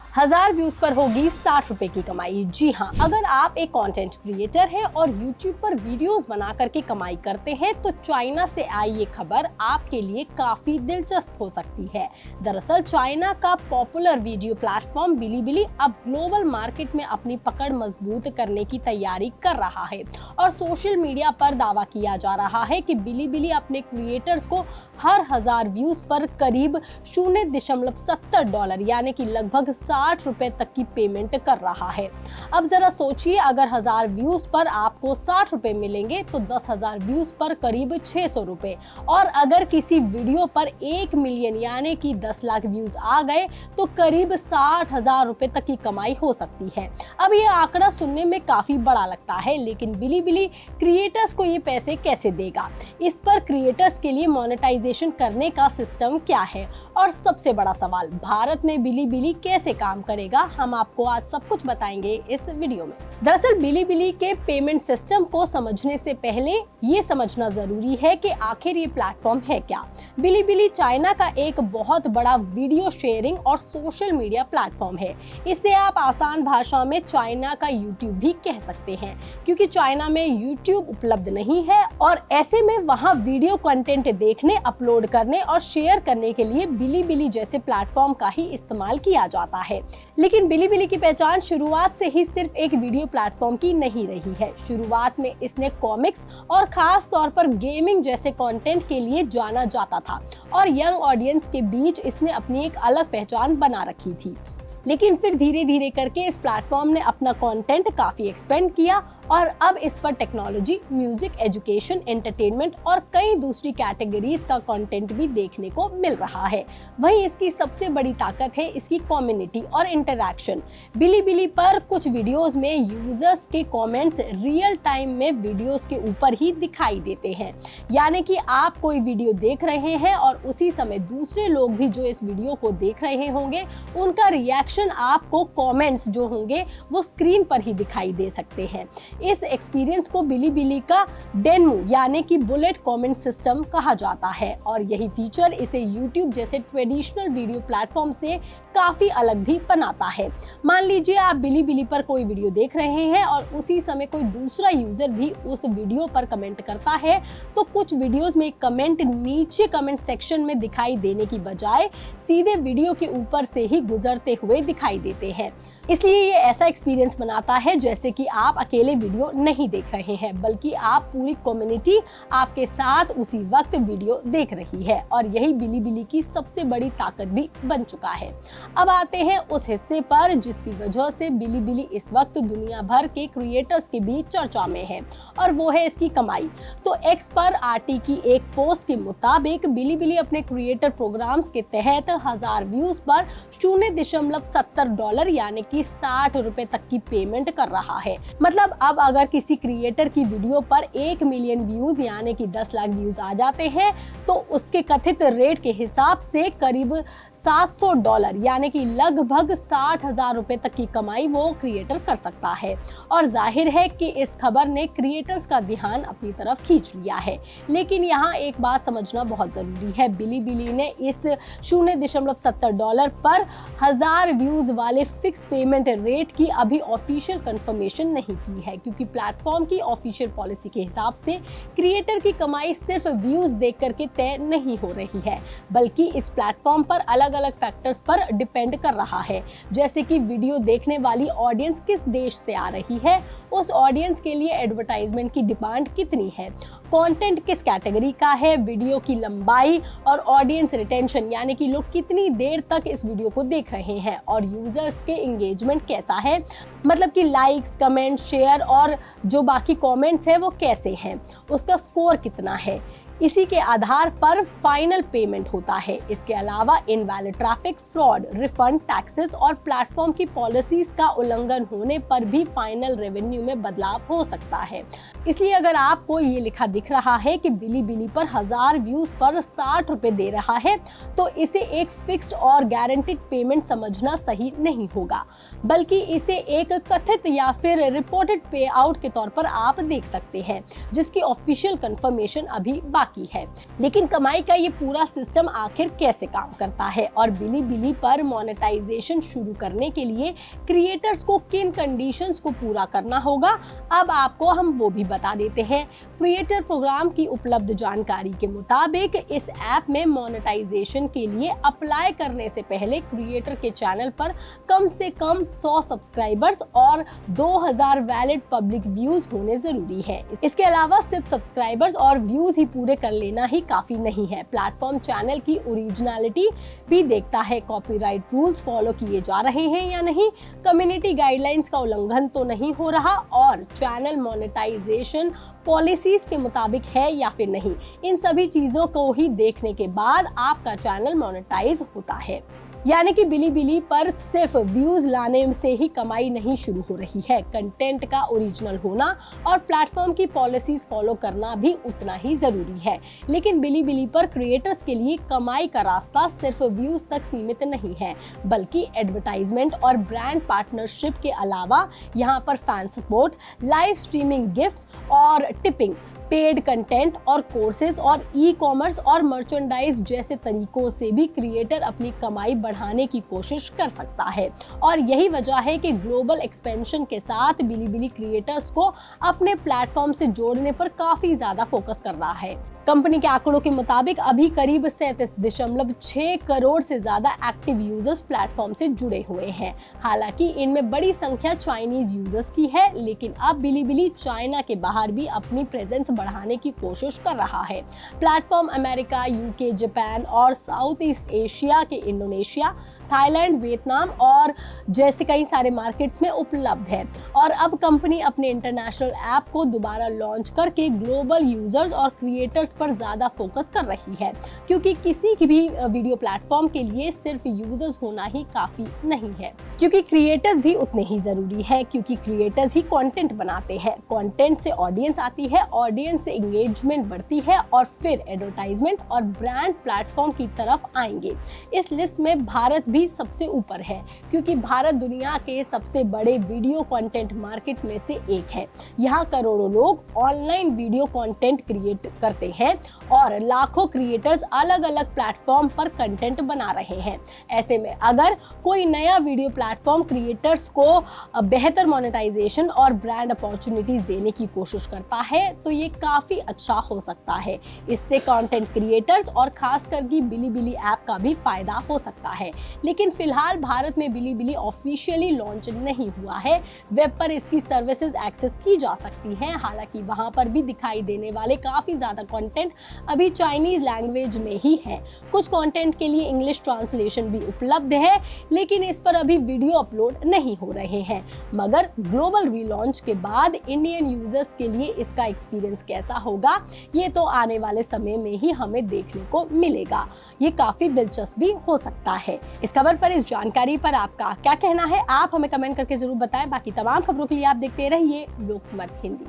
1000 views पर होगी 60 रुपए की कमाई। जी हाँ, अगर आप एक कंटेंट क्रिएटर हैं और यूट्यूब पर वीडियोस बना करके कमाई करते हैं तो चाइना से आई ये खबर आपके लिए काफी दिलचस्प हो सकती है। दरअसल चाइना का पॉपुलर वीडियो प्लेटफॉर्म बिलीबिली अब ग्लोबल मार्केट में अपनी पकड़ मजबूत करने की तैयारी कर रहा है और सोशल मीडिया पर दावा किया जा रहा है कि बिलीबिली अपने क्रिएटर्स को हर 1000 व्यूज पर करीब $0.70 यानी कि लगभग 60 रुपए तक की पेमेंट कर रहा है। अब जरा सोचिए, अगर 1000 व्यूज पर आपको 60 रुपए मिलेंगे तो 10,000 व्यूज पर करीब 600 रुपए, और अगर किसी वीडियो पर 1 मिलियन यानी कि 10 लाख व्यूज आ गए तो करीब 60,000 रुपए तक की कमाई हो सकती है। अब ये आंकड़ा सुनने में काफी बड़ा लगता है, लेकिन बिलीबिली क्रिएटर्स को ये पैसे कैसे देगा? इस पर क्रिएटर्स के लिए मोनेटाइजेशन करने का सिस्टम क्या है? और सबसे बड़ा सवाल, भारत में बिलीबिली कैसे काम करेगा? हम आपको आज सब कुछ बताएंगे इस वीडियो में। दरअसल बिलीबिली के पेमेंट सिस्टम को समझने से पहले ये समझना जरूरी है कि आखिर ये प्लेटफॉर्म है क्या। बिलीबिली चाइना का एक बहुत बड़ा वीडियो शेयरिंग और सोशल मीडिया प्लेटफॉर्म है। इसे आप आसान भाषा में चाइना का यूट्यूब भी कह सकते हैं, क्योंकि चाइना में यूट्यूब उपलब्ध नहीं है और ऐसे में वहाँ वीडियो कंटेंट देखने, अपलोड करने और शेयर करने के लिए बिलीबिली जैसे प्लेटफॉर्म का ही इस्तेमाल किया जाता है। लेकिन बिलीबिली की पहचान शुरुआत से ही सिर्फ एक वीडियो प्लेटफॉर्म की नहीं रही है। शुरुआत में इसने कॉमिक्स और खास तौर पर गेमिंग जैसे कंटेंट के लिए जाना जाता था और यंग ऑडियंस के बीच इसने अपनी एक अलग पहचान बना रखी थी। लेकिन फिर धीरे धीरे करके इस प्लेटफॉर्म ने अपना कंटेंट काफी एक्सपेंड किया और अब इस पर टेक्नोलॉजी, म्यूजिक, एजुकेशन, एंटरटेनमेंट और कई दूसरी कैटेगरीज का कंटेंट भी देखने को मिल रहा है। वहीं इसकी सबसे बड़ी ताकत है इसकी कम्युनिटी और इंटरैक्शन। बिलीबिली पर कुछ वीडियोस में यूजर्स के कमेंट्स रियल टाइम में वीडियोस के ऊपर ही दिखाई देते हैं, यानी कि आप कोई वीडियो देख रहे हैं और उसी समय दूसरे लोग भी जो इस वीडियो को देख रहे होंगे उनका रिएक्शन आपको कमेंट्स जो होंगे वो स्क्रीन पर ही दिखाई दे सकते हैं। इस एक्सपीरियंस को बिलीबिली का डेनमू यानी कि बुलेट कमेंट सिस्टम कहा जाता है और यही फीचर इसे यूट्यूब जैसे ट्रेडिशनल वीडियो प्लेटफॉर्म से काफी अलग भी बनाता है। मान लीजिए आप बिलीबिली पर कोई वीडियो देख रहे हैं और उसी समय कोई दूसरा यूजर भी उस वीडियो पर कमेंट करता है, तो कुछ वीडियोस में कमेंट नीचे कमेंट सेक्शन में दिखाई देने की बजाय सीधे वीडियो के ऊपर से ही गुजरते हुए दिखाई देते हैं। इसलिए ये ऐसा एक्सपीरियंस बनाता है जैसे कि आप अकेले वीडियो नहीं देख रहे हैं, बल्कि आप पूरी कम्युनिटी आपके साथ उसी वक्त वीडियो देख रही है, और यही बिलीबिली की सबसे बड़ी ताकत भी बन चुका है। अब आते हैं उस हिस्से पर जिसकी वजह से बिलीबिली इस वक्त दुनिया भर के क्रिएटर्स के बीच चर्चा में है, और वो है इसकी कमाई। तो एक्स पर आरटी की एक पोस्ट के मुताबिक बिलीबिली अपने क्रिएटर प्रोग्राम्स के तहत 1000 व्यूज पर $0.70 यानी कि 60 रुपए तक की पेमेंट कर रहा है। मतलब अब अगर किसी क्रिएटर की वीडियो पर 1 मिलियन व्यूज यानी कि 10 लाख व्यूज आ जाते हैं तो उसके कथित रेट के हिसाब से करीब $700 यानी कि लगभग 60,000 रुपए तक की कमाई वो क्रिएटर कर सकता है। और जाहिर है कि इस खबर ने क्रिएटर्स का ध्यान अपनी तरफ खींच लिया है। लेकिन यहाँ एक बात समझना बहुत जरूरी है, बिलीबिली ने इस $0.70 पर 1000 व्यूज वाले फिक्स पेमेंट रेट की अभी ऑफिशियल कंफर्मेशन नहीं की है, क्योंकि प्लेटफॉर्म की ऑफिशियल पॉलिसी के हिसाब से क्रिएटर की कमाई सिर्फ व्यूज देख करके तय नहीं हो रही है, बल्कि इस प्लेटफॉर्म पर अलग अलग फैक्टर्स पर डिपेंड कर रहा है, जैसे कि वीडियो देखने वाली ऑडियंस किस देश से आ रही है, उस ऑडियंस के लिए एडवर्टाइजमेंट की डिमांड कितनी है, कंटेंट किस कैटेगरी का है, वीडियो की लंबाई और ऑडियंस रिटेंशन यानी कि लोग कितनी देर तक इस वीडियो को देख रहे हैं, और यूजर्स के एंगेजमेंट कैसा है, मतलब कि लाइक्स, कमेंट, शेयर और जो बाकी कमेंट्स है वो कैसे हैं, उसका स्कोर कितना है। इसी के आधार पर फाइनल पेमेंट होता है। इसके अलावा invalid traffic, fraud, refund, taxes और प्लेटफॉर्म की पॉलिसीज का उल्लंघन होने पर भी फाइनल रेवेन्यू में बदलाव हो सकता है। इसलिए अगर आपको ये लिखा दिख रहा है कि बिलीबिली पर 1000 व्यूज पर 60 रुपए दे रहा है, तो इसे एक फिक्स्ड और गारंटीड पेमेंट समझना सही नहीं होगा, बल्कि इसे एक कथित या फिर रिपोर्टेड पे आउट के तौर पर आप देख सकते हैं, जिसकी ऑफिशियल कंफर्मेशन अभी बाकी बाकी है। लेकिन कमाई का ये पूरा सिस्टम आखिर कैसे काम करता है और बिलीबिली पर मोनेटाइजेशन शुरू करने के लिए क्रिएटर्स को किन कंडीशंस को पूरा करना होगा, अब आपको हम वो भी बता देते हैं। क्रिएटर प्रोग्राम की उपलब्ध जानकारी के मुताबिक इस ऐप में मोनेटाइजेशन के लिए अप्लाई करने से पहले क्रिएटर के चैनल पर कम से कम 100 सब्सक्राइबर्स और 2000 वैलिड पब्लिक व्यूज होने जरूरी है। इसके अलावा सिर्फ सब्सक्राइबर्स और व्यूज ही पूरे कर लेना ही काफी नहीं है। प्लेटफॉर्म चैनल की ओरिजिनलिटी भी देखता है, कॉपीराइट रूल्स फॉलो किए जा रहे हैं या नहीं, कम्युनिटी गाइडलाइंस का उल्लंघन तो नहीं हो रहा और चैनल मोनेटाइजेशन पॉलिसीज के मुताबिक है या फिर नहीं। इन सभी चीजों को ही देखने के बाद आपका चैनल मोनेटाइज होता है। यानी कि बिलीबिली पर सिर्फ व्यूज लाने से ही कमाई नहीं शुरू हो रही है, कंटेंट का ओरिजिनल होना और प्लेटफॉर्म की पॉलिसीज फॉलो करना भी उतना ही जरूरी है। लेकिन बिलीबिली पर क्रिएटर्स के लिए कमाई का रास्ता सिर्फ व्यूज तक सीमित नहीं है, बल्कि एडवर्टाइजमेंट और ब्रांड पार्टनरशिप के अलावा यहाँ पर fan support, live streaming, gifts और टिपिंग, पेड कंटेंट और कोर्सेज और ई-कॉमर्स और मर्चेंडाइज जैसे तरीकों से भी क्रिएटर अपनी कमाई बढ़ाने की कोशिश कर सकता है। और यही वजह है कि ग्लोबल एक्सपेंशन के साथ बिलीबिली क्रिएटर्स को अपने प्लेटफॉर्म से जोड़ने पर काफी ज्यादा फोकस कर रहा है। कंपनी के आंकड़ों के मुताबिक अभी करीब 37.6 करोड़ से ज्यादा एक्टिव यूजर्स प्लेटफॉर्म से जुड़े हुए हैं। हालांकि इनमें बड़ी संख्या चाइनीज यूजर्स की है, लेकिन अब बिलीबिली चाइना के बाहर भी अपनी प्रेजेंस बढ़ाने की कोशिश कर रहा है। प्लेटफॉर्म अमेरिका, यूके, जापान और साउथ ईस्ट एशिया के इंडोनेशिया, थाईलैंड, वियतनाम और जैसे कई सारे मार्केट्स में उपलब्ध है। और अब कंपनी अपने इंटरनेशनल ऐप को दोबारा लॉन्च करके ग्लोबल यूजर्स और क्रिएटर्स पर ज्यादा फोकस कर रही है, क्योंकि किसी की भी वीडियो प्लेटफॉर्म के लिए सिर्फ यूजर्स होना ही काफी नहीं है, क्योंकि क्रिएटर्स भी उतने ही जरूरी है, क्योंकि क्रिएटर्स ही कंटेंट बनाते हैं। कंटेंट से ऑडियंस आती है, ऑडियंस से एंगेजमेंट बढ़ती है और फिर एडवर्टाइजमेंट और ब्रांड प्लेटफॉर्म की तरफ आएंगे। इस लिस्ट में भारत भी सबसे ऊपर है, क्योंकि भारत दुनिया के सबसे बड़े वीडियो कंटेंट मार्केट में से एक है। यहाँ करोड़ों लोग ऑनलाइन वीडियो कंटेंट क्रिएट करते हैं और लाखों क्रिएटर्स अलग अलग प्लेटफॉर्म पर कंटेंट बना रहे हैं। ऐसे में अगर कोई नया वीडियो प्लेटफॉर्म क्रिएटर्स को बेहतर मोनेटाइजेशन और ब्रांड अपॉर्चुनिटीज देने की कोशिश करता है तो ये काफी अच्छा हो सकता है। इससे कंटेंट क्रिएटर्स और खासकर की बिलीबिली ऐप का भी फायदा हो सकता है। लेकिन फिलहाल भारत में बिलीबिली ऑफिशियली लॉन्च नहीं हुआ है। वेब पर इसकी सर्विसेज एक्सेस की जा सकती हैं, हालांकि वहां पर भी दिखाई देने वाले काफी ज्यादा कंटेंट अभी चाइनीज लैंग्वेज में ही है। कुछ कंटेंट के लिए इंग्लिश ट्रांसलेशन भी उपलब्ध है, लेकिन इस पर अभी वीडियो अपलोड नहीं हो रहे हैं। मगर ग्लोबल रीलॉन्च के बाद इंडियन यूजर्स के लिए इसका एक्सपीरियंस कैसा होगा, ये तो आने वाले समय में ही हमें देखने को मिलेगा। ये काफी दिलचस्प भी हो सकता है। इस खबर पर, इस जानकारी पर आपका क्या कहना है, आप हमें कमेंट करके जरूर बताएं। बाकी तमाम खबरों के लिए आप देखते रहिए लोकमत हिंदी।